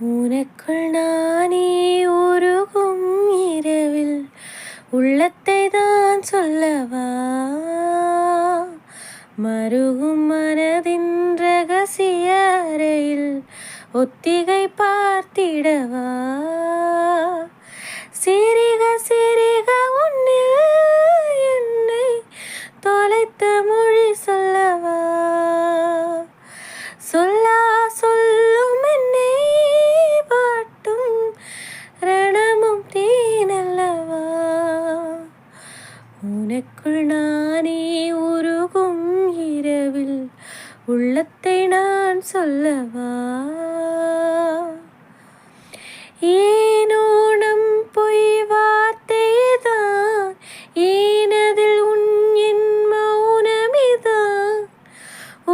உனக்குள் நானே உருகும் இரவில் உள்ளத்தை தான் சொல்லவா, மருகும் மனதின் ரகசிய அறையில் ஒத்திகை பார்த்திடவா, சிறிக சிறிக உன்னில் என்னை தொலைத்த மொழி சொல்லவா, சொல்லா சொல்லும் என்னை பாட்டும் ரணமும் தேனல்லவா, உனக்குள் நானே உருகும் இரவில் உள்ளத்தை நான் சொல்லவா, ஏனோ நம் பொய் வார்த்தைதான், ஏனதில் உன் என் மௌனமிதான்,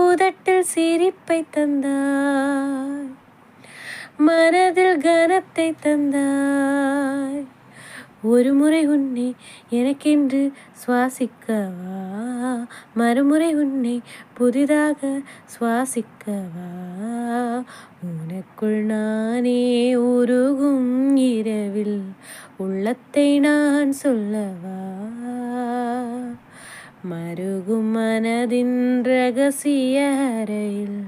உதட்டில் சிரிப்பை தந்தாய், மனதில் கனத்தை தந்தாய், ஒரு முறை உன்னை எனக்கென்று சுவாசிக்கவா, மறுமுறை உன்னை புதிதாக சுவாசிக்கவா, உனக்குள் நானே உருகும் இரவில் உள்ளத்தை நான் சொல்லவா, மருகும் மனதின் ரகசிய அறையில்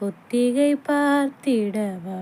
ஒத்திகை பார்த்திடவா.